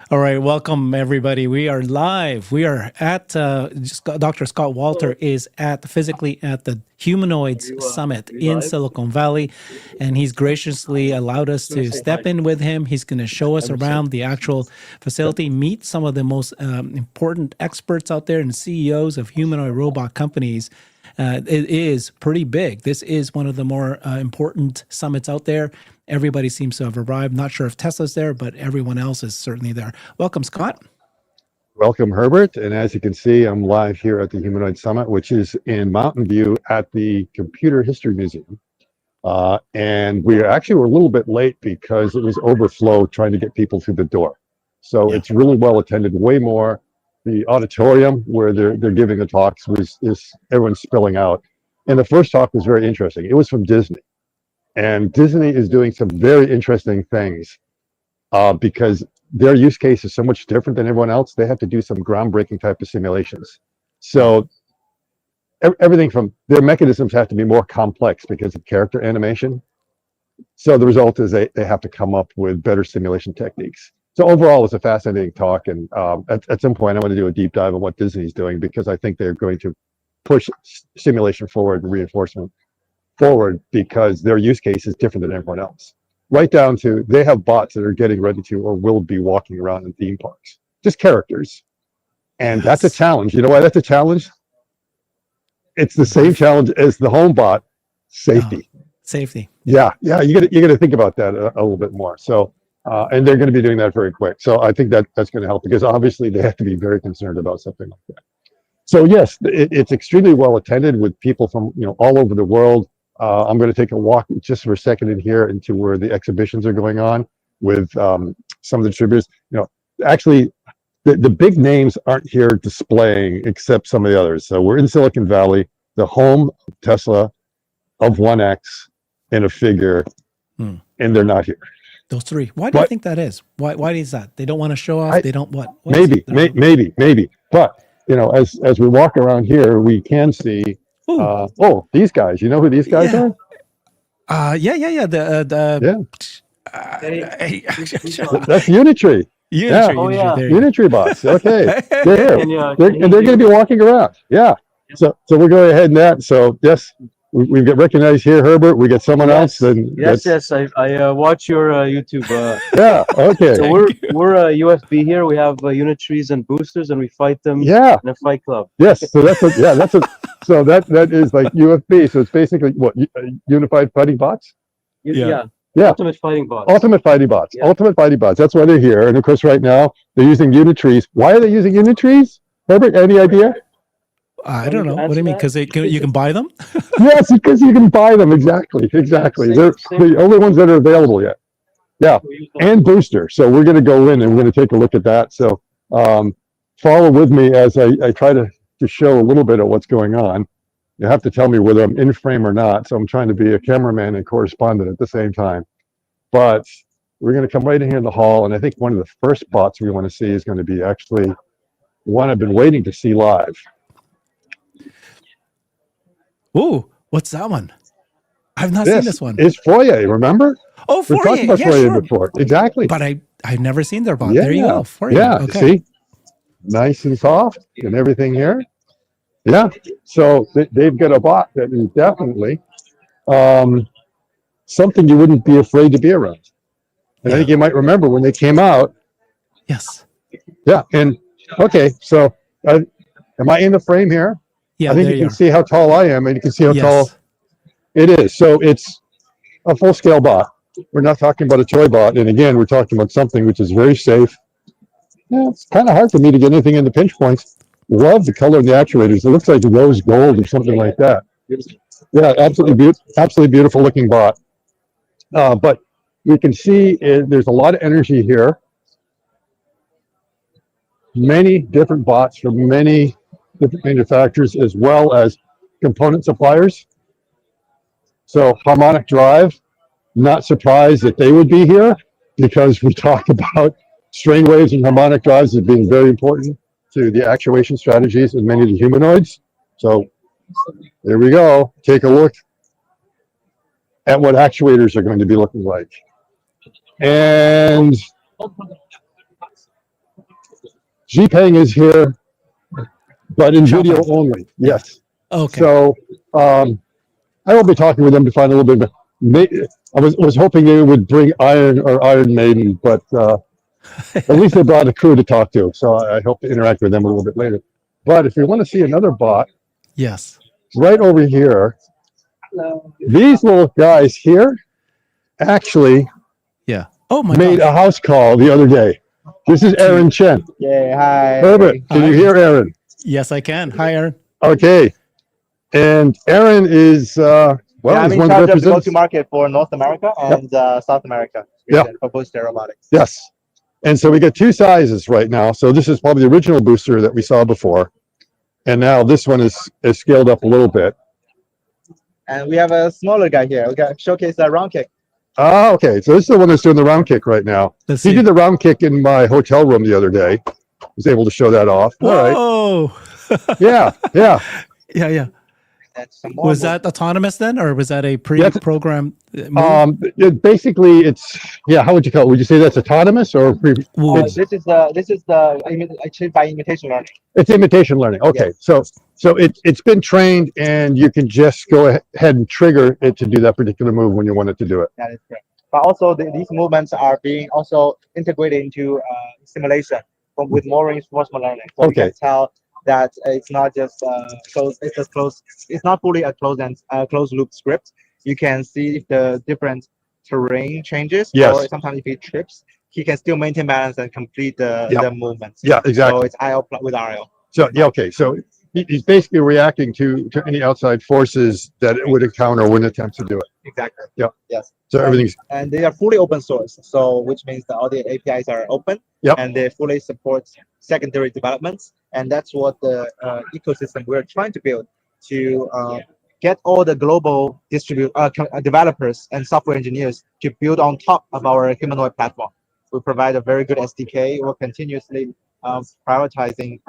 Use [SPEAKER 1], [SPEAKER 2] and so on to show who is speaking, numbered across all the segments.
[SPEAKER 1] All right, welcome everybody. We are live. We are at Dr. Scott Walter is physically at the Humanoids Summit in Silicon Valley, and he's graciously allowed us to step in with him. He's going to show us around the actual facility, meet some of the most important experts out there and CEOs of humanoid robot companies. It is pretty big. This is one of the more important summits out there. Everybody seems to have arrived. Not sure if Tesla's there, but everyone else is certainly there. Welcome, Scott.
[SPEAKER 2] Welcome, Herbert. And as you can see, I'm live here at the Humanoid Summit, which is in Mountain View at the Computer History Museum. And we actually were a little bit late because it was overflow trying to get people through the door. So It's really well attended, way more. The auditorium where they're giving the talks is everyone's spilling out. And the first talk was very interesting. It was from Disney. And Disney is doing some very interesting things because their use case is so much different than everyone else. They have to do some groundbreaking type of simulations. So everything from their mechanisms have to be more complex because of character animation. So the result is they have to come up with better simulation techniques. So overall, it's a fascinating talk. And at some point, I want to do a deep dive on what Disney's doing because I think they're going to push simulation forward and reinforcement forward because their use case is different than everyone else. Right down to they have bots that are getting ready to or will be walking around in theme parks, just characters. And that's a challenge. You know why that's a challenge? It's the same challenge as the home bot, safety.
[SPEAKER 1] Safety.
[SPEAKER 2] Yeah, you got to think about that a little bit more. So, and they're going to be doing that very quick. So I think that's going to help because obviously they have to be very concerned about something like that. So yes, it's extremely well attended with people from all over the world. I'm going to take a walk just for a second in here into where the exhibitions are going on with some of the distributors. Actually, the big names aren't here displaying except some of the others. So we're in Silicon Valley, the home of Tesla, of 1X, and a Figure, and they're not here.
[SPEAKER 1] Those three. Why do you think that is? Why is that? They don't want to show off. They don't what?
[SPEAKER 2] Maybe. But as we walk around here, we can see. These guys. You know who these guys are?
[SPEAKER 1] Yeah.
[SPEAKER 2] That's Unitree. Unitree bots. Okay, they're here, and they're going to be walking around. Yeah. So we're going ahead and that. So yes, we get recognized here, Herbert. We get someone else. And
[SPEAKER 3] yes. I watch your YouTube.
[SPEAKER 2] Yeah. Okay.
[SPEAKER 3] So we're UFB here. We have Unitrees and boosters, and we fight them.
[SPEAKER 2] Yeah.
[SPEAKER 3] In a fight club.
[SPEAKER 2] Yes. So so that is like UFB. So it's basically what unified fighting bots.
[SPEAKER 3] Yeah. Ultimate fighting bots.
[SPEAKER 2] Ultimate fighting bots. Yeah. Ultimate fighting bots. That's why they're here. And of course, right now they're using Unitrees. Why are they using Unitrees? Herbert, any idea?
[SPEAKER 1] I don't know. What do you mean? Because you can buy them?
[SPEAKER 2] Yes, because you can buy them. Exactly. They're the only ones that are available yet. Yeah, and booster. So we're going to go in and we're going to take a look at that. So follow with me as I try to show a little bit of what's going on. You have to tell me whether I'm in frame or not. So I'm trying to be a cameraman and correspondent at the same time. But we're going to come right in here in the hall. And I think one of the first bots we want to see is going to be actually one I've been waiting to see live.
[SPEAKER 1] Ooh, what's that one? I've not seen this one.
[SPEAKER 2] It's Fourier, remember?
[SPEAKER 1] Oh, Fourier.
[SPEAKER 2] We've talked about Fourier before. Exactly.
[SPEAKER 1] But I've never seen their bot. There you go. Fourier.
[SPEAKER 2] Yeah,
[SPEAKER 1] okay.
[SPEAKER 2] See? Nice and soft and everything here. Yeah. So they've got a bot that is definitely something you wouldn't be afraid to be around. And I think you might remember when they came out.
[SPEAKER 1] Yes.
[SPEAKER 2] Yeah. And okay, so am I in the frame here?
[SPEAKER 1] Yeah,
[SPEAKER 2] I think you can see how tall I am, and you can see how tall it is. So it's a full-scale bot. We're not talking about a toy bot. And again, we're talking about something which is very safe. Yeah, it's kind of hard for me to get anything in the pinch points. Love the color of the actuators. It looks like rose gold or something like that. Yeah, absolutely beautiful looking bot. But you can see there's a lot of energy here. Many different bots from many different manufacturers as well as component suppliers. So harmonic drive, not surprised that they would be here because we talk about strain waves and harmonic drives as being very important to the actuation strategies in many of the humanoids. So there we go. Take a look at what actuators are going to be looking like. And Xipeng is here, but in
[SPEAKER 1] Xiaopeng.
[SPEAKER 2] video only. Yes.
[SPEAKER 1] Okay.
[SPEAKER 2] So I will be talking with them to find a little bit. I was hoping they would bring Iron or Iron Maiden, but at least they brought a crew to talk to. So I hope to interact with them a little bit later. But if you want to see another bot,
[SPEAKER 1] Yes.
[SPEAKER 2] right over here, these little guys here actually
[SPEAKER 1] Yeah. Oh my
[SPEAKER 2] made
[SPEAKER 1] gosh.
[SPEAKER 2] a house call the other day. This is Aaron Chen.
[SPEAKER 3] Yeah, hi.
[SPEAKER 2] Herbert, can you
[SPEAKER 1] Hi.
[SPEAKER 2] hear Aaron?
[SPEAKER 1] Yes, I can. Hi, Aaron.
[SPEAKER 2] Okay. And Aaron is, well,
[SPEAKER 3] Yeah, I'm
[SPEAKER 2] he's
[SPEAKER 3] in
[SPEAKER 2] one of the
[SPEAKER 3] charge of the
[SPEAKER 2] representatives.
[SPEAKER 3] go-to-market for North America and South America
[SPEAKER 2] Yeah.
[SPEAKER 3] region for booster robotics.
[SPEAKER 2] Yes. And so we got two sizes right now. So this is probably the original booster that we saw before. And now this one is scaled up a little bit.
[SPEAKER 3] And we have a smaller guy here. We got showcase a round kick.
[SPEAKER 2] Ah, okay. So this is the one that's doing the round kick right now.
[SPEAKER 1] Let's
[SPEAKER 2] He
[SPEAKER 1] see.
[SPEAKER 2] did the round kick in my hotel room the other day. Was able to show that off. All right.
[SPEAKER 1] Whoa.
[SPEAKER 2] Yeah. Yeah.
[SPEAKER 1] Yeah, yeah.
[SPEAKER 3] And some more
[SPEAKER 1] Was that autonomous then, or was that a pre-programmed move?
[SPEAKER 2] Basically, it's, yeah. How would you call it? Would you say that's autonomous or
[SPEAKER 1] Ooh.
[SPEAKER 2] it's,
[SPEAKER 3] this is the achieved by imitation learning.
[SPEAKER 2] it's imitation learning? Okay. So it's been trained, and you can just go ahead and trigger it to do that particular move when you want it to do it.
[SPEAKER 3] That is correct. But also these movements are being also integrated into simulation with more reinforcement learning. So we
[SPEAKER 2] Okay.
[SPEAKER 3] can tell that it's not just closed. It's just closed. It's not fully a closed loop script. You can see if the different terrain changes,
[SPEAKER 2] Yes.
[SPEAKER 3] or sometimes if he trips, he can still maintain balance and complete the movements.
[SPEAKER 2] Yeah, exactly.
[SPEAKER 3] So it's IO with RO.
[SPEAKER 2] So yeah, okay. So he's basically reacting to any outside forces that it would encounter when it attempts to do it.
[SPEAKER 3] Exactly.
[SPEAKER 2] Yeah.
[SPEAKER 3] Yes.
[SPEAKER 2] So everything's
[SPEAKER 3] And they are fully open source, so which means that all the APIs are open.
[SPEAKER 2] Yep.
[SPEAKER 3] And they fully support secondary developments, and that's what the ecosystem we're trying to build to get all the global developers and software engineers to build on top of our humanoid platform. We provide a very good SDK. We're continuously prioritizing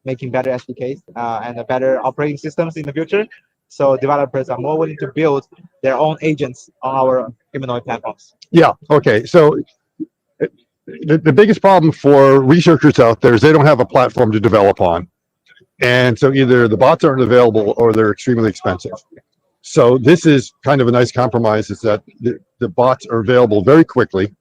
[SPEAKER 3] making better SDKs and better operating systems in the future. So developers are more willing to build their own agents on our humanoid platforms.
[SPEAKER 2] yeah. Okay. So the biggest problem for researchers out there is they don't have a platform to develop on. And so either the bots aren't available or they're extremely expensive. So this is kind of a nice compromise, is that the bots are available very quickly.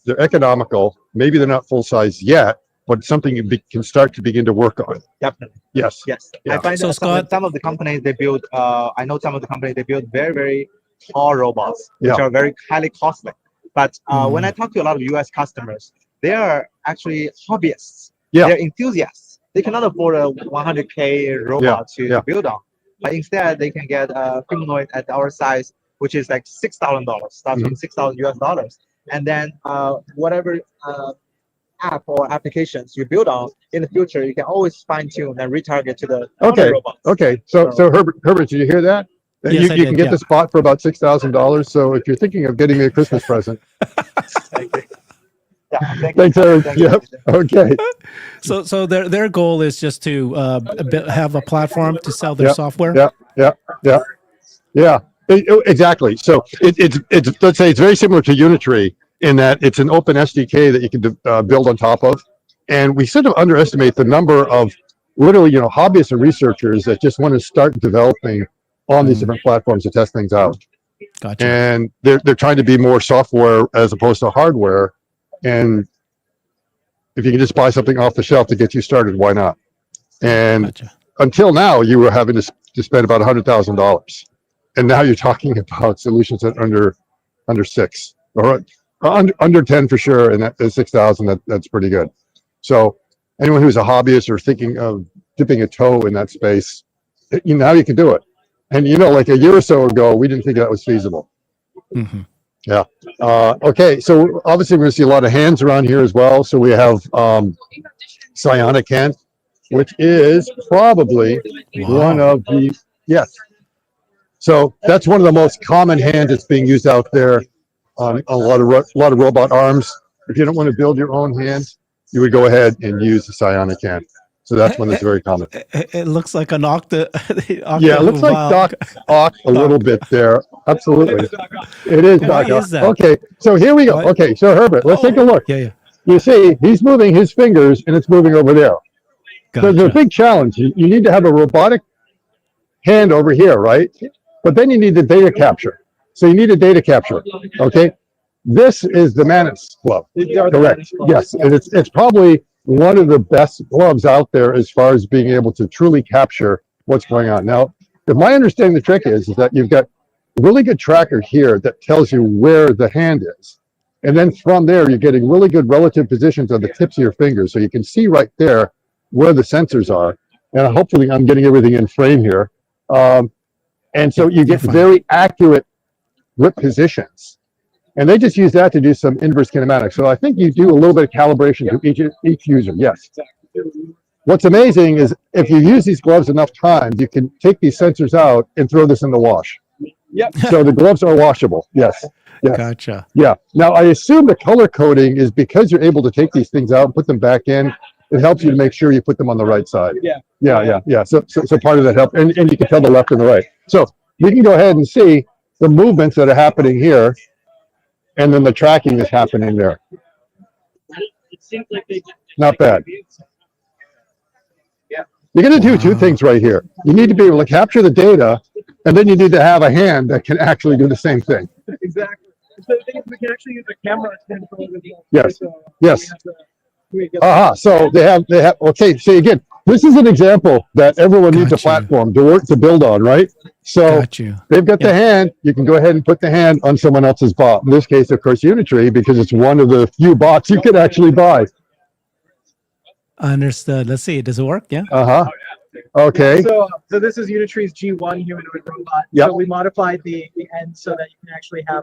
[SPEAKER 2] They're economical. Maybe they're not full size yet, but something you can start to begin to work on.
[SPEAKER 3] Definitely.
[SPEAKER 2] Yes.
[SPEAKER 3] Yes.
[SPEAKER 2] Yeah.
[SPEAKER 3] I find
[SPEAKER 1] So,
[SPEAKER 3] that
[SPEAKER 1] Scott-
[SPEAKER 3] some of the companies they build, I know some of the companies they build very, very tall robots, which
[SPEAKER 2] Yeah.
[SPEAKER 3] are very highly costly. But when
[SPEAKER 1] Mm.
[SPEAKER 3] I talk to a lot of US customers, they are actually hobbyists.
[SPEAKER 2] Yeah.
[SPEAKER 3] They're enthusiasts. They cannot afford a 100K robot to build on. But instead, they can get a humanoid at our size, which is like $6,000, starts from $6,000 US. And then whatever app or applications you build on in the future, you can always fine tune and retarget to the
[SPEAKER 2] Okay.
[SPEAKER 3] other robots.
[SPEAKER 2] Okay. So Herbert, did you hear that? That
[SPEAKER 1] Yes,
[SPEAKER 2] you,
[SPEAKER 1] I
[SPEAKER 2] you
[SPEAKER 1] did,
[SPEAKER 2] can get
[SPEAKER 1] yeah.
[SPEAKER 2] this bot for about $6,000. So if you're thinking of getting me a Christmas present,
[SPEAKER 3] Thank you. Yeah, thank
[SPEAKER 2] thanks,
[SPEAKER 3] you.
[SPEAKER 2] Aaron.
[SPEAKER 3] Thank you.
[SPEAKER 2] Yep. Okay.
[SPEAKER 1] So their goal is just to have a platform to sell their
[SPEAKER 2] Yep,
[SPEAKER 1] software.
[SPEAKER 2] Yeah. Exactly. So it's let's say it's very similar to Unitree in that it's an open SDK that you can build on top of, and we sort of underestimate the number of literally hobbyists and researchers that just want to start developing on these different platforms to test things out.
[SPEAKER 1] Gotcha.
[SPEAKER 2] And they're trying to be more software as opposed to hardware. And if you can just buy something off the shelf to get you started, why not? And
[SPEAKER 1] Gotcha.
[SPEAKER 2] until now, you were having to spend about $100,000, and now you're talking about solutions that under six or under 10 for sure, and at 6,000, that's pretty good. So anyone who's a hobbyist or thinking of dipping a toe in that space, now you can do it. And like a year or so ago, we didn't think that was feasible.
[SPEAKER 1] Mm-hmm.
[SPEAKER 2] Yeah. Okay. So obviously we're going to see a lot of hands around here as well. So we have psionic hand, which is probably one of the, yes. So that's one of the most common hands that's being used out there on a lot of robot arms. If you don't want to build your own hands, you would go ahead and use the psionic hand. So that's one that's very common.
[SPEAKER 1] It looks like an octa.
[SPEAKER 2] Yeah, it looks like Doc Ock a little bit there. Absolutely. It is
[SPEAKER 1] Why
[SPEAKER 2] Doc Ock.
[SPEAKER 1] is that?
[SPEAKER 2] Okay, so here we go.
[SPEAKER 1] What?
[SPEAKER 2] Okay, so Herbert, let's take a look.
[SPEAKER 1] Yeah, yeah.
[SPEAKER 2] you see, he's moving his fingers and it's moving over there. So there's a
[SPEAKER 1] Gotcha.
[SPEAKER 2] big challenge. You need to have a robotic hand over here, right? But then you need the data capture. So you need a data capture, okay? This is the Manus glove, correct? Yes, and it's probably one of the best gloves out there as far as being able to truly capture what's going on. Now, if my understanding the trick is that you've got a really good tracker here that tells you where the hand is. And then from there, you're getting really good relative positions on the tips of your fingers. So you can see right there where the sensors are. And hopefully I'm getting everything in frame here. And so you get very accurate grip positions. And they just use that to do some inverse kinematics. So I think you do a little bit of calibration to each user. Yes. What's amazing is if you use these gloves enough times, you can take these sensors out and throw this in the wash. Yep. So the gloves are washable. Yes. Yes.
[SPEAKER 1] Gotcha.
[SPEAKER 2] Yeah. Now I assume the color coding is because you're able to take these things out and put them back in. It helps you to make sure you put them on the right side. Yeah. Yeah. So part of that help, and you can tell the left and the right. So you can go ahead and see the movements that are happening here, and then the tracking is happening there. Not bad. You're going to do two things right here. You need to be able to capture the data, and then you need to have a hand that can actually do the same thing.
[SPEAKER 3] Exactly. So the thing is, we can actually use a camera to control it.
[SPEAKER 2] Yes. Yes. So they have. Okay. See again. This is an example that everyone needs a platform to work to build on, right? So they've got the hand. You can go ahead and put the hand on someone else's bot. In this case, of course, Unitree, because it's one of the few bots you could actually buy.
[SPEAKER 1] Understood. Let's see. Does it work? Yeah.
[SPEAKER 2] Okay.
[SPEAKER 3] So this is Unitree's G1 humanoid robot.
[SPEAKER 2] Yep.
[SPEAKER 3] So we modified the end so that you can actually have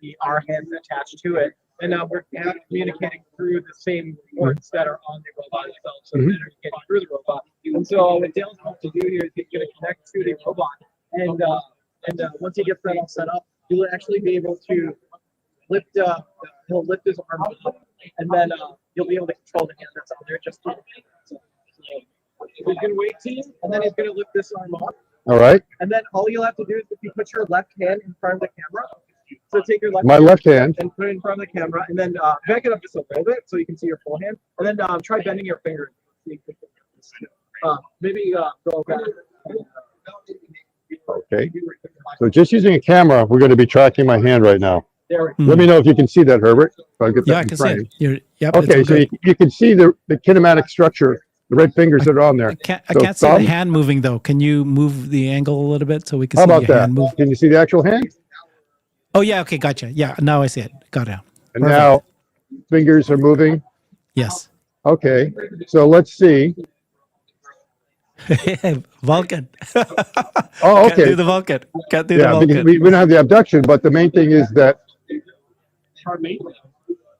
[SPEAKER 3] the R hands attached to it. And we're communicating through the same ports that are on the robot itself, so that are getting through the robot. And so what Dale's going to do here is he's going to connect to the robot, and once he gets that all set up, you'll actually be able to lift. He'll lift his arm up, and then you'll be able to control the hand that's on there. Just so he's going to wait team, and then he's going to lift this arm up.
[SPEAKER 2] All right.
[SPEAKER 3] And then all you'll have to do is if you put your left hand in front of the camera. So take your
[SPEAKER 2] left hand
[SPEAKER 3] and put it in front of the camera, and then back it up just a little bit so you can see your full hand, and then try bending your finger. Maybe go back.
[SPEAKER 2] Okay. So just using a camera, we're going to be tracking my hand right now. Let me know if you can see that, Herbert. I'll get that
[SPEAKER 1] I can see it. Yep,
[SPEAKER 2] okay, so you can see the kinematic structure, the red fingers that are on there.
[SPEAKER 1] I can't see the hand moving though. Can you move the angle a little bit so we can see
[SPEAKER 2] the hand
[SPEAKER 1] move?
[SPEAKER 2] Can you see the actual hand?
[SPEAKER 1] Oh yeah, okay, gotcha. Yeah, now I see it. Got it.
[SPEAKER 2] And now fingers are moving.
[SPEAKER 1] Yes.
[SPEAKER 2] Okay, so let's see.
[SPEAKER 1] Vulcan.
[SPEAKER 2] Oh, okay.
[SPEAKER 1] Can't do the Vulcan. Can't do the Vulcan.
[SPEAKER 2] Because we don't have the abduction, but the main thing is that.
[SPEAKER 3] Pardon me.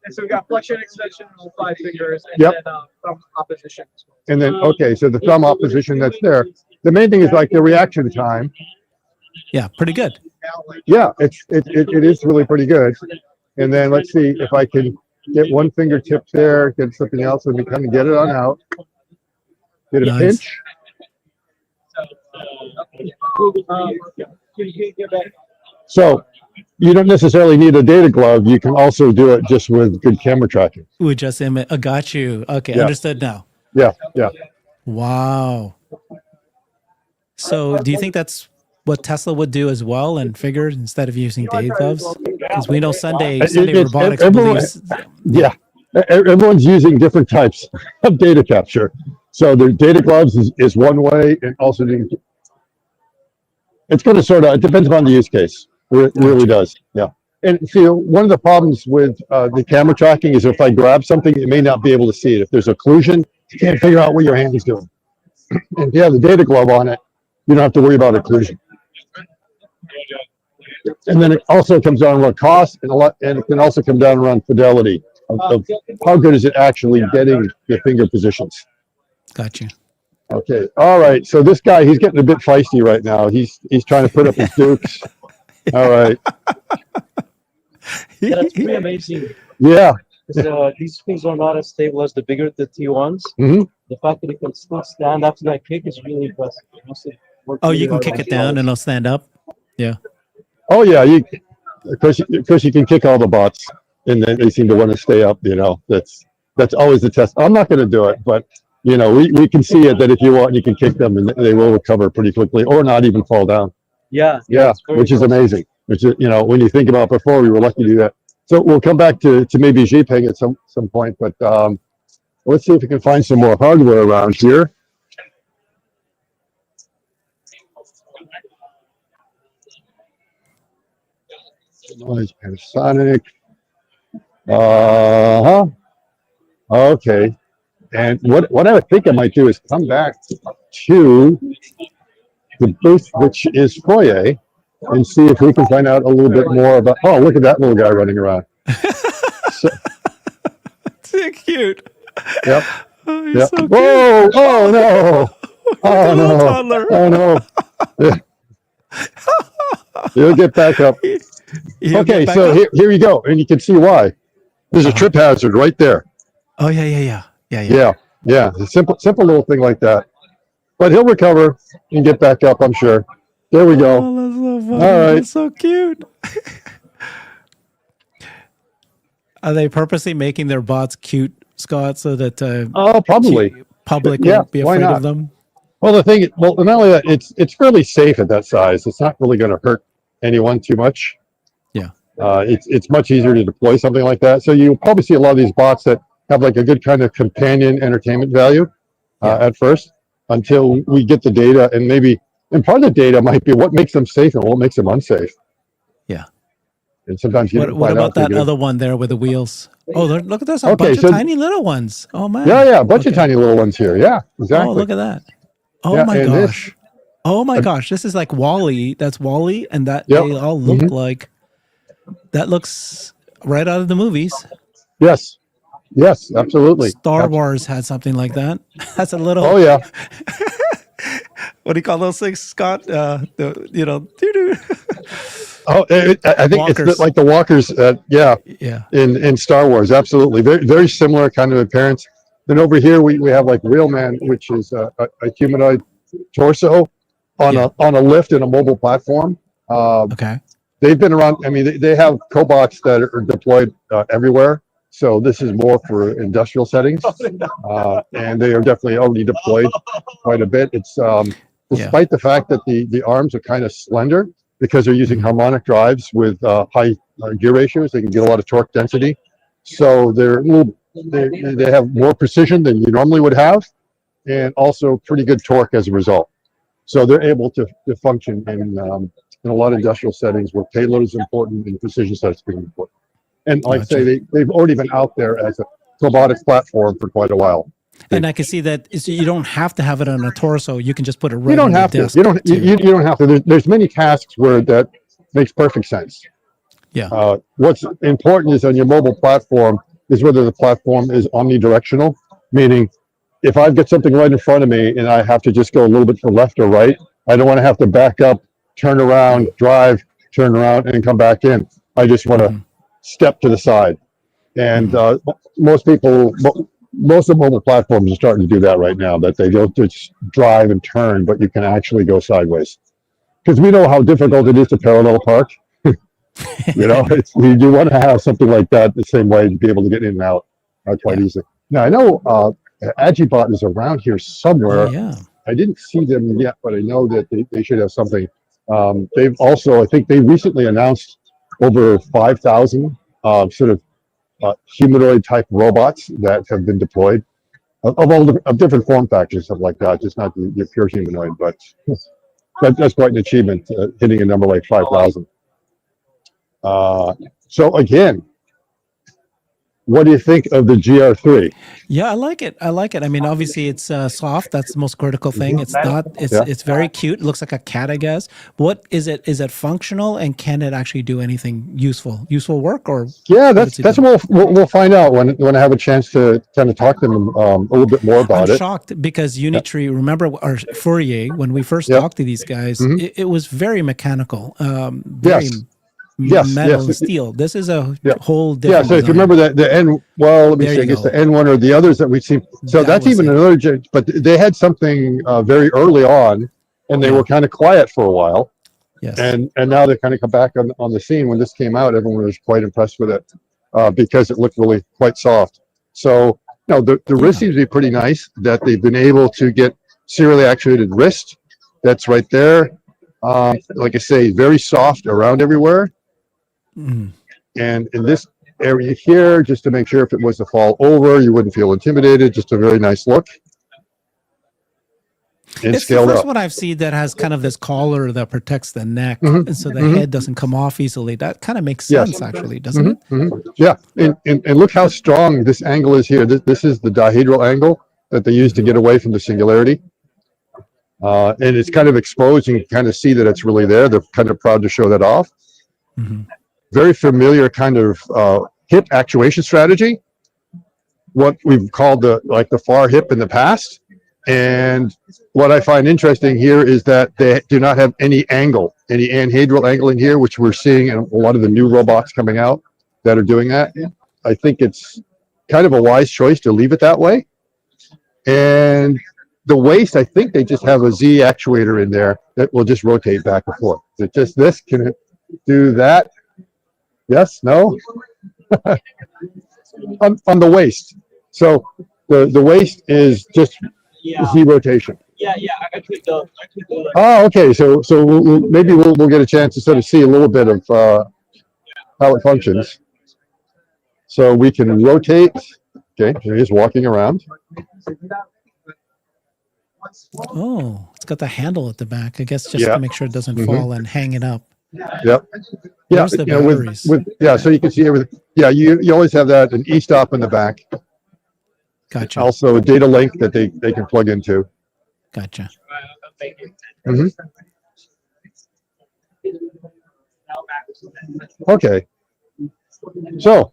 [SPEAKER 3] And so we got flexion, extension, all 5 fingers, and then thumb opposition.
[SPEAKER 2] And then so the thumb opposition that's there. The main thing is like the reaction time.
[SPEAKER 1] Yeah, pretty good.
[SPEAKER 2] Yeah, it is really pretty good. And then let's see if I can get one fingertip there, get something else, and we kind of get it on out. Get a pinch. So you don't necessarily need a data glove. You can also do it just with good camera tracking.
[SPEAKER 1] We just got you. Okay, understood now.
[SPEAKER 2] Yeah.
[SPEAKER 1] Wow. So do you think that's what Tesla would do as well and figure instead of using data gloves? Because we know Sunday Robotics believes.
[SPEAKER 2] Yeah. Everyone's using different types of data capture. So the data gloves is one way, and also it's going to it depends on the use case. It really does. Yeah. And see, one of the problems with the camera tracking is if I grab something, it may not be able to see it. If there's occlusion, you can't figure out what your hand is doing. And if you have the data glove on it, you don't have to worry about occlusion. And then it also comes down around cost and it can also come down around fidelity of how good is it actually getting the finger positions.
[SPEAKER 1] Gotcha.
[SPEAKER 2] Okay. All right. So this guy, he's getting a bit feisty right now. He's trying to put up his dukes. All right.
[SPEAKER 4] Yeah, that's pretty amazing.
[SPEAKER 2] Yeah.
[SPEAKER 4] These things are not as stable as the bigger the T1s.
[SPEAKER 2] Mm-hmm.
[SPEAKER 4] The fact that it can still stand after that kick is really impressive.
[SPEAKER 1] Oh, you can kick it down and it'll stand up? Yeah.
[SPEAKER 2] Oh, yeah. Of course, you can kick all the bots. and then they seem to want to stay up. That's always the test. I'm not going to do it, but we can see it that if you want, you can kick them and they will recover pretty quickly or not even fall down.
[SPEAKER 4] Yeah,
[SPEAKER 2] Yeah,
[SPEAKER 4] it's very
[SPEAKER 2] which is
[SPEAKER 4] impressive.
[SPEAKER 2] amazing. Which is, when you think about before, we were lucky to do that. So we'll come back to maybe Xipeng at some point, but let's see if we can find some more hardware around here. Noise, Panasonic. Okay. And what I think I might do is come back to the booth, which is Fourier, and see if we can find out a little bit more about. Oh, look at that little guy running around. So,
[SPEAKER 1] So cute.
[SPEAKER 2] yep.
[SPEAKER 1] Oh, he's
[SPEAKER 2] Yep.
[SPEAKER 1] so cute.
[SPEAKER 2] Whoa! Oh no! Oh
[SPEAKER 1] little
[SPEAKER 2] no!
[SPEAKER 1] toddler.
[SPEAKER 2] Oh no! Yeah. He'll get back up.
[SPEAKER 1] He'll
[SPEAKER 2] Okay,
[SPEAKER 1] get back
[SPEAKER 2] so
[SPEAKER 1] up?
[SPEAKER 2] here you go, and you can see why. There's a trip hazard right there.
[SPEAKER 1] Oh, yeah.
[SPEAKER 2] Yeah. A simple little thing like that. But he'll recover and get back up, I'm sure. There we go.
[SPEAKER 1] Oh, that's so funny.
[SPEAKER 2] All right.
[SPEAKER 1] That's so cute. Are they purposely making their bots cute, Scott, so that
[SPEAKER 2] Oh, probably.
[SPEAKER 1] public
[SPEAKER 2] Yeah,
[SPEAKER 1] won't be
[SPEAKER 2] why
[SPEAKER 1] afraid
[SPEAKER 2] not?
[SPEAKER 1] of them?
[SPEAKER 2] Well, not only that, it's fairly safe at that size. It's not really going to hurt anyone too much.
[SPEAKER 1] Yeah.
[SPEAKER 2] It's much easier to deploy something like that. So you'll probably see a lot of these bots that have like a good kind of companion entertainment value at first, until we get the data, and part of the data might be what makes them safe and what makes them unsafe.
[SPEAKER 1] Yeah.
[SPEAKER 2] And sometimes you
[SPEAKER 1] What about that other one there with the wheels? Oh, look at this. A bunch of tiny little ones. Oh, man.
[SPEAKER 2] Yeah, a bunch of tiny little ones here. Yeah, exactly.
[SPEAKER 1] Oh, look at that. Oh,
[SPEAKER 2] Yeah,
[SPEAKER 1] my
[SPEAKER 2] and
[SPEAKER 1] gosh. Oh, my gosh. This is like Wall-E. That's Wall-E, and that
[SPEAKER 2] Yep.
[SPEAKER 1] they all look like, that looks right out of the movies.
[SPEAKER 2] Yes, absolutely.
[SPEAKER 1] Star Wars had something like that. That's a little.
[SPEAKER 2] Oh yeah.
[SPEAKER 1] What do you call those things, Scott? Doo-doo.
[SPEAKER 2] Oh, I think
[SPEAKER 1] Walkers.
[SPEAKER 2] it's like the walkers. Yeah. In Star Wars, absolutely. Very very similar kind of appearance. Then over here we have like Wheelman, which is a humanoid torso on a lift in a mobile platform.
[SPEAKER 1] Okay.
[SPEAKER 2] They've been around. I mean, they have cobots that are deployed everywhere. So this is more for industrial settings, and they are definitely already deployed quite a bit. It's despite the fact that the arms are kind of slender because they're using harmonic drives with high gear ratios. They can get a lot of torque density, so they have more precision than you normally would have, and also pretty good torque as a result. So they're able to function in a lot of industrial settings where payload is important and precision sets being important. And like I say, they've already been out there as a robotics platform for quite a while.
[SPEAKER 1] And I can see that you don't have to have it on a torso. You can just put it right
[SPEAKER 2] You don't
[SPEAKER 1] on the
[SPEAKER 2] have to.
[SPEAKER 1] desk.
[SPEAKER 2] You don't have to. There's many tasks where that makes perfect sense.
[SPEAKER 1] Yeah.
[SPEAKER 2] What's important is on your mobile platform is whether the platform is omnidirectional, meaning if I've got something right in front of me and I have to just go a little bit to the left or right, I don't want to have to back up, turn around, drive, turn around, and come back in. I just want to step to the side. And most of mobile platforms are starting to do that right now, that they don't just drive and turn, but you can actually go sideways. Because we know how difficult it is to parallel park. You do want to have something like that the same way to be able to get in and out quite easily. Now, I know Agibot is around here somewhere.
[SPEAKER 1] Oh, yeah.
[SPEAKER 2] I didn't see them yet, but I know that they should have something. They've also, I think they recently announced over 5,000 sort of humanoid type robots that have been deployed of different form factors, stuff like that, just not the pure humanoid, but that's quite an achievement, hitting a number like 5,000. So again, what do you think of the GR-3?
[SPEAKER 1] Yeah, I like it. I mean, obviously it's soft. That's the most critical thing. It's not, it's very cute. It looks like a cat, I guess. What is it? Is it functional, and can it actually do anything useful work? Or
[SPEAKER 2] yeah, that's what we'll find out when I have a chance to kind of talk to them a little bit more about it.
[SPEAKER 1] I'm shocked because Unitree, remember our Fourier, when we first talked to these guys, it was very mechanical, very metal and steel. This is a whole different
[SPEAKER 2] so if you remember that the N, well, let me see, I guess the N1 or the others that we've seen. So that's even another, but they had something very early on, and they were kind of quiet for a while.
[SPEAKER 1] Yes.
[SPEAKER 2] And now they kind of come back on the scene. When this came out, everyone was quite impressed with it. because it looked really quite soft. So, the wrist seems to be pretty nice, that they've been able to get serially actuated wrist. That's right there. Like I say, very soft around everywhere.
[SPEAKER 1] Mm.
[SPEAKER 2] And in this area here, just to make sure if it was to fall over, you wouldn't feel intimidated. Just a very nice look. And
[SPEAKER 1] It's the
[SPEAKER 2] scaled
[SPEAKER 1] first
[SPEAKER 2] up.
[SPEAKER 1] one I've seen that has kind of this collar that protects the neck,
[SPEAKER 2] Mhm,
[SPEAKER 1] and so the
[SPEAKER 2] mhm.
[SPEAKER 1] head doesn't come off easily. That kind of makes
[SPEAKER 2] Yes.
[SPEAKER 1] sense, actually, doesn't it?
[SPEAKER 2] Yeah, and look how strong this angle is here. This is the dihedral angle that they use to get away from the singularity. And it's kind of exposed. You can kind of see that it's really there. They're kind of proud to show that off.
[SPEAKER 1] Mhm.
[SPEAKER 2] Very familiar kind of hip actuation strategy, what we've called the far hip in the past. And what I find interesting here is that they do not have any angle, any anhedral angle in here, which we're seeing in a lot of the new robots coming out that are doing that. I think it's kind of a wise choice to leave it that way. And the waist, I think they just have a Z actuator in there that will just rotate back and forth. Is it just this? Can it do that? Yes? No? on the waist. So the waist is just Z rotation. Oh, okay. So maybe we'll get a chance to sort of see a little bit of how it functions. So we can rotate. Okay, here he is walking around.
[SPEAKER 1] Oh, it's got the handle at the back, I guess, just
[SPEAKER 2] Yeah.
[SPEAKER 1] to make sure it doesn't fall and hang it up.
[SPEAKER 2] Yep. Yeah.
[SPEAKER 1] Where's the batteries?
[SPEAKER 2] Yeah. So you can see everything. Yeah. You always have that an e-stop in the back.
[SPEAKER 1] Gotcha.
[SPEAKER 2] Also a data link that they can plug into.
[SPEAKER 1] Gotcha.
[SPEAKER 2] Mhm. Okay. So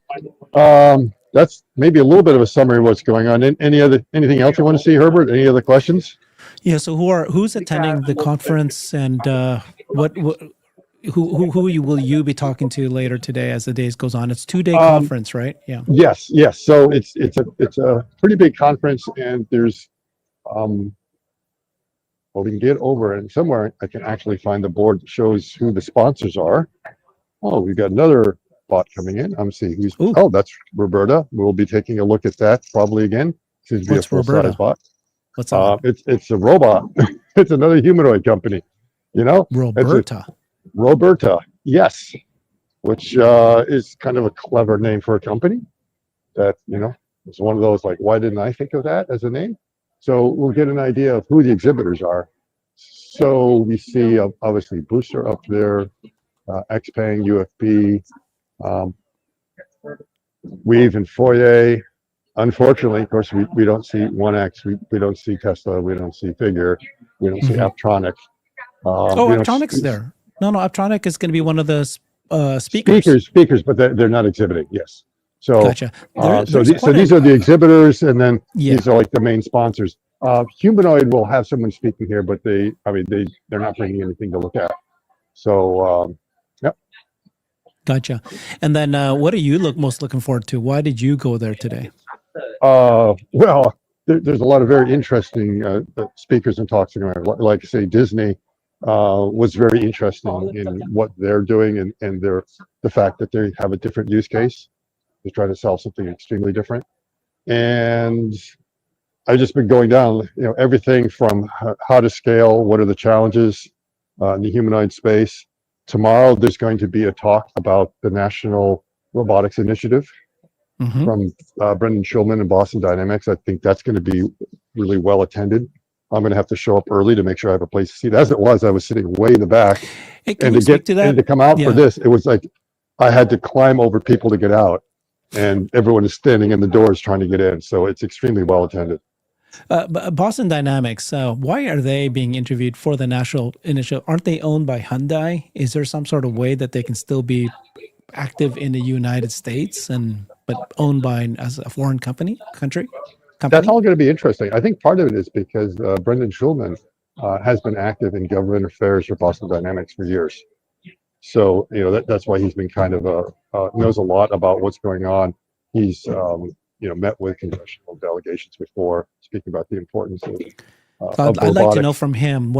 [SPEAKER 2] that's maybe a little bit of a summary of what's going on. Anything else you want to see, Herbert? Any other questions?
[SPEAKER 1] Yeah. So who's attending the conference, and who will you be talking to later today as the days goes on? It's 2-day conference, right? Yeah.
[SPEAKER 2] Yes. So it's a pretty big conference, and there's well, we can get over and somewhere I can actually find the board that shows who the sponsors are. Oh, we've got another bot coming in. I'm seeing who's.
[SPEAKER 1] Ooh.
[SPEAKER 2] Oh, that's Roberta. We'll be taking a look at that probably again. Seems to be
[SPEAKER 1] What's
[SPEAKER 2] a full-size
[SPEAKER 1] Roberta?
[SPEAKER 2] bot.
[SPEAKER 1] What's that?
[SPEAKER 2] It's a robot. It's another humanoid company.
[SPEAKER 1] Roberta.
[SPEAKER 2] Roberta, yes, which is kind of a clever name for a company. That it's one of those like, why didn't I think of that as a name? So we'll get an idea of who the exhibitors are. So we see obviously Booster up there, XPeng, UFB, Weave and Fourier. Unfortunately, of course, we don't see 1X, we don't see Tesla, we don't see Figure, we don't see Aptronic.
[SPEAKER 1] Aptronic's there. No, Aptronic is going to be one of the speakers.
[SPEAKER 2] Speakers, but they're not exhibiting. Yes. So,
[SPEAKER 1] Gotcha.
[SPEAKER 2] so these are the exhibitors, and then these are like the main sponsors. Humanoid will have someone speaking here, but they're not bringing anything to look at. So, yep.
[SPEAKER 1] Gotcha. And then what are you most looking forward to? Why did you go there today?
[SPEAKER 2] Well, there's a lot of very interesting speakers and talks around. Like say Disney was very interesting in what they're doing and the fact that they have a different use case. They're trying to sell something extremely different. And I've just been going down, everything from how to scale, what are the challenges in the humanoid space. Tomorrow, there's going to be a talk about the National Robotics Initiative from Brendan Schulman and Boston Dynamics. I think that's going to be really well attended. I'm going to have to show up early to make sure I have a place to seat. As it was, I was sitting way in the back.
[SPEAKER 1] Hey,
[SPEAKER 2] and to come out for this, it was like I had to climb over people to get out. And everyone is standing in the doors trying to get in. So it's extremely well attended.
[SPEAKER 1] Boston Dynamics, why are they being interviewed for the national initiative? Aren't they owned by Hyundai? Is there some sort of way that they can still be active in the United States but owned by as a foreign country?
[SPEAKER 2] That's all going to be interesting. I think part of it is because Brendan Schulman has been active in government affairs for Boston Dynamics for years. So that's why he's been kind of knows a lot about what's going on. He's met with congressional delegations before, speaking about the importance of
[SPEAKER 1] I'd like to know from him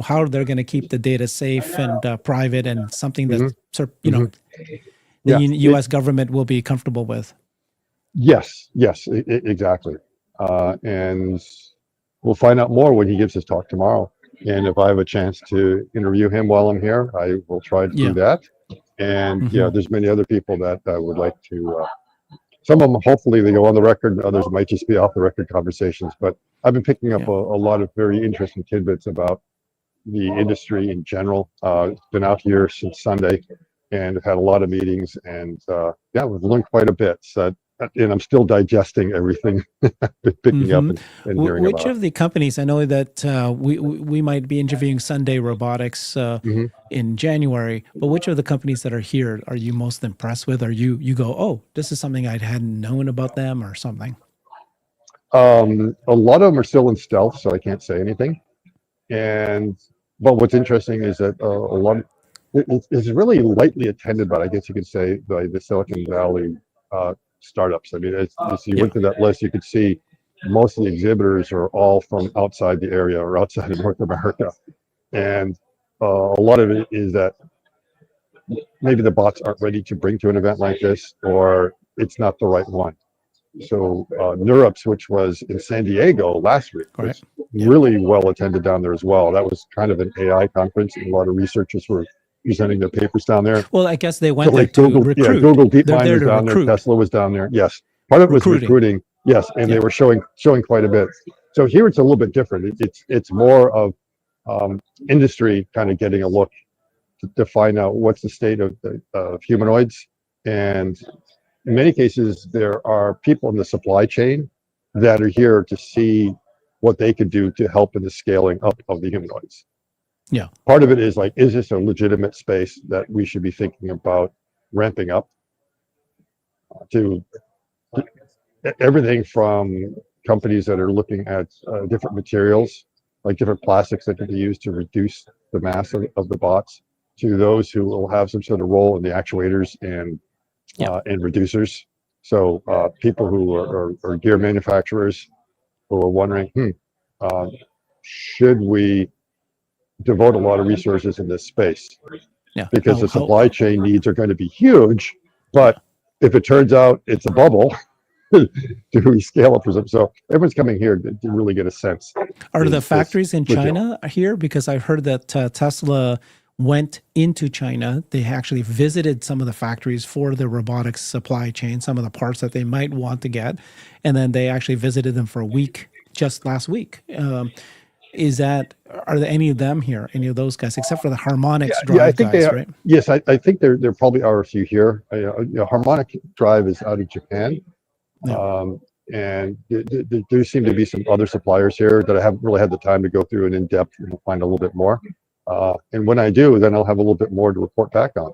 [SPEAKER 1] how they're going to keep the data safe and private, and something that the
[SPEAKER 2] Yeah,
[SPEAKER 1] U.S. government will be comfortable with.
[SPEAKER 2] yes, yes, exactly. And we'll find out more when he gives his talk tomorrow. And if I have a chance to interview him while I'm here, I will try to do
[SPEAKER 1] Yeah.
[SPEAKER 2] that. And yeah,
[SPEAKER 1] Mhm.
[SPEAKER 2] there's many other people that I would like to. Some of them, hopefully, they go on the record. Others might just be off the record conversations. But I've been picking up
[SPEAKER 1] Yeah.
[SPEAKER 2] a lot of very interesting tidbits about the industry in general. Been out here since Sunday, and have had a lot of meetings. And yeah, we've learned quite a bit. So, and I'm still digesting everything I've been picking up
[SPEAKER 1] Hmm.
[SPEAKER 2] and hearing
[SPEAKER 1] Which
[SPEAKER 2] about.
[SPEAKER 1] of the companies, I know that we might be interviewing Sunday Robotics
[SPEAKER 2] Mhm.
[SPEAKER 1] in January, but which of the companies that are here are you most impressed with? Or you go, oh, this is something I hadn't known about them or something?
[SPEAKER 2] A lot of them are still in stealth, so I can't say anything. And but what's interesting is that a lot it's really lightly attended, but I guess you could say by the Silicon Valley startups. I mean, as you
[SPEAKER 1] Yeah.
[SPEAKER 2] went to that list, you could see most of the exhibitors are all from outside the area or outside of North America, and a lot of it is that maybe the bots aren't ready to bring to an event like this, or it's not the right one. So NeurIPS, which was in San Diego last week,
[SPEAKER 1] Right.
[SPEAKER 2] was
[SPEAKER 1] Yeah.
[SPEAKER 2] really well attended down there as well. That was kind of an AI conference, and a lot of researchers were presenting their papers down there.
[SPEAKER 1] Well, I guess they
[SPEAKER 2] So
[SPEAKER 1] went there
[SPEAKER 2] like
[SPEAKER 1] to
[SPEAKER 2] Google, yeah,
[SPEAKER 1] recruit.
[SPEAKER 2] Google
[SPEAKER 1] They're
[SPEAKER 2] DeepMind
[SPEAKER 1] there
[SPEAKER 2] was
[SPEAKER 1] to
[SPEAKER 2] down there,
[SPEAKER 1] recruit.
[SPEAKER 2] Tesla was down there. Yes, part of it was
[SPEAKER 1] Recruiting.
[SPEAKER 2] recruiting. Yes, and they
[SPEAKER 1] Yeah.
[SPEAKER 2] were showing quite a bit. So here it's a little bit different. It's more of industry kind of getting a look to find out what's the state of humanoids, and in many cases, there are people in the supply chain that are here to see what they could do to help in the scaling up of the humanoids.
[SPEAKER 1] Yeah.
[SPEAKER 2] Part of it is like, is this a legitimate space that we should be thinking about ramping up to everything from companies that are looking at different materials, like different plastics that can be used to reduce the mass of the bots, to those who will have some sort of role in the actuators
[SPEAKER 1] Yeah.
[SPEAKER 2] and reducers. So people who are gear manufacturers who are wondering, uh, should we devote a lot of resources in this space?
[SPEAKER 1] Yeah.
[SPEAKER 2] Because the supply chain needs are going to be huge, but if it turns out it's a bubble, do we scale up for some? So everyone's coming here to really get a sense.
[SPEAKER 1] Are the
[SPEAKER 2] Is this
[SPEAKER 1] factories in
[SPEAKER 2] legit?
[SPEAKER 1] China here? Because I've heard that Tesla went into China. They actually visited some of the factories for the robotics supply chain, some of the parts that they might want to get. And then they actually visited them for a week just last week. Are there any of them here, any of those guys, except for the Harmonics
[SPEAKER 2] Yeah, I
[SPEAKER 1] drive
[SPEAKER 2] think they
[SPEAKER 1] guys,
[SPEAKER 2] are.
[SPEAKER 1] right?
[SPEAKER 2] Yes, I think there probably are a few here. Harmonic Drive is out of Japan.
[SPEAKER 1] Yeah.
[SPEAKER 2] And there do seem to be some other suppliers here that I haven't really had the time to go through and in depth and find a little bit more. And when I do, then I'll have a little bit more to report back on.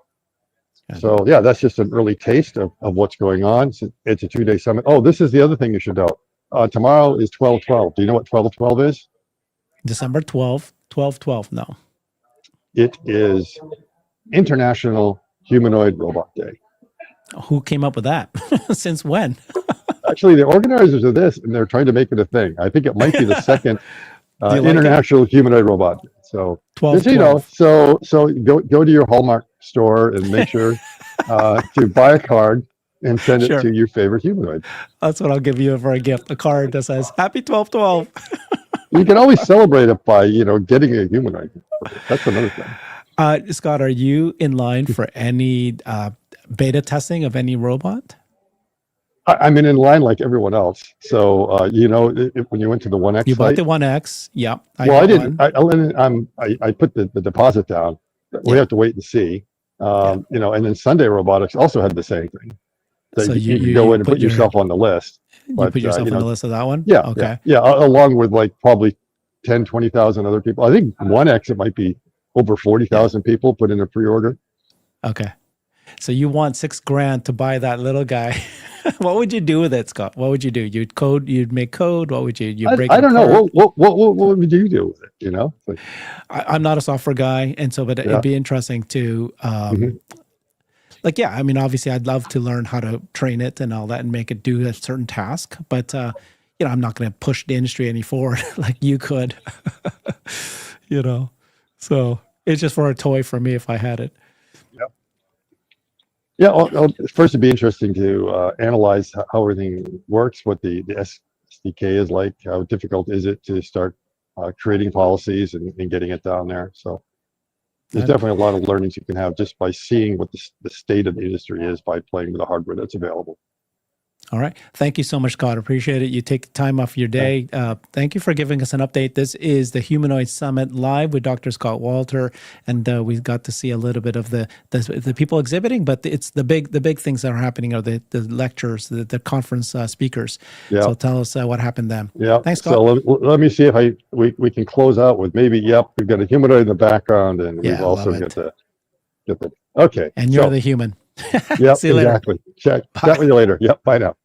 [SPEAKER 2] So yeah, that's just an early taste of what's going on. It's a 2-day summit. Oh, this is the other thing you should know. Tomorrow is 12/12. Do you know what 12/12 is?
[SPEAKER 1] December 12th, 12/12. No.
[SPEAKER 2] It is International Humanoid Robot Day.
[SPEAKER 1] Who came up with that? Since when?
[SPEAKER 2] Actually, the organizers of this, and they're trying to make it a thing. I think it might be the second
[SPEAKER 1] Do you like it?
[SPEAKER 2] International Humanoid Robot Day. So,
[SPEAKER 1] 12,
[SPEAKER 2] just,
[SPEAKER 1] 12.
[SPEAKER 2] so go to your Hallmark store and make sure to buy a card and send it
[SPEAKER 1] Sure.
[SPEAKER 2] to your favorite humanoid.
[SPEAKER 1] That's what I'll give you for a gift, a card that says Happy 12/12.
[SPEAKER 2] You can always celebrate it by, getting a humanoid. That's another thing.
[SPEAKER 1] Scott, are you in line for any beta testing of any robot?
[SPEAKER 2] I'm in line like everyone else. So, when you went to the 1X
[SPEAKER 1] You bought
[SPEAKER 2] site,
[SPEAKER 1] the 1X. Yeah, I
[SPEAKER 2] well, I
[SPEAKER 1] got
[SPEAKER 2] didn't.
[SPEAKER 1] one.
[SPEAKER 2] I put the deposit down. We
[SPEAKER 1] Yeah.
[SPEAKER 2] have to wait and see.
[SPEAKER 1] Yeah.
[SPEAKER 2] And then Sunday Robotics also had the same thing. That
[SPEAKER 1] So
[SPEAKER 2] you can go in and put yourself on the list.
[SPEAKER 1] You put yourself on the list of that one?
[SPEAKER 2] Yeah,
[SPEAKER 1] Okay.
[SPEAKER 2] yeah, along with like probably 10, 20,000 other people. I think 1X, it might be over 40,000 people put in a pre-order.
[SPEAKER 1] Okay. So you want $6,000 to buy that little guy. What would you do with it, Scott? What would you do? You'd make code. What would you break
[SPEAKER 2] I
[SPEAKER 1] it
[SPEAKER 2] don't know.
[SPEAKER 1] apart?
[SPEAKER 2] What would you do with it? Like,
[SPEAKER 1] I'm not a software guy. And so, but
[SPEAKER 2] Yeah.
[SPEAKER 1] it'd be interesting to, I mean, obviously I'd love to learn how to train it and all that and make it do a certain task, but, I'm not going to push the industry any forward like you could, so it's just for a toy for me if I had it.
[SPEAKER 2] Yeah, first it'd be interesting to analyze how everything works, what the SDK is like, how difficult is it to start creating policies and getting it down there. So there's
[SPEAKER 1] Good.
[SPEAKER 2] definitely a lot of learnings you can have just by seeing what the state of the industry is by playing with the hardware that's available.
[SPEAKER 1] All right. Thank you so much, Scott. Appreciate it. You take time off your day. Thank you for giving us an update. This is the Humanoid Summit live with Dr. Scott Walter, and we got to see a little bit of the people exhibiting, but it's the big things that are happening are the lectures, the conference speakers.
[SPEAKER 2] Yeah.
[SPEAKER 1] So tell us what happened then.
[SPEAKER 2] Yeah.
[SPEAKER 1] Thanks, Scott.
[SPEAKER 2] So let me see if we can close out with maybe, yep, we've got a humanoid in the background, and we've
[SPEAKER 1] Yeah,
[SPEAKER 2] also
[SPEAKER 1] love
[SPEAKER 2] got
[SPEAKER 1] it.
[SPEAKER 2] the okay.
[SPEAKER 1] And you're the human.
[SPEAKER 2] Yep,
[SPEAKER 1] See you later.
[SPEAKER 2] exactly. Chat
[SPEAKER 1] Bye.
[SPEAKER 2] with you later. Yep. Bye now.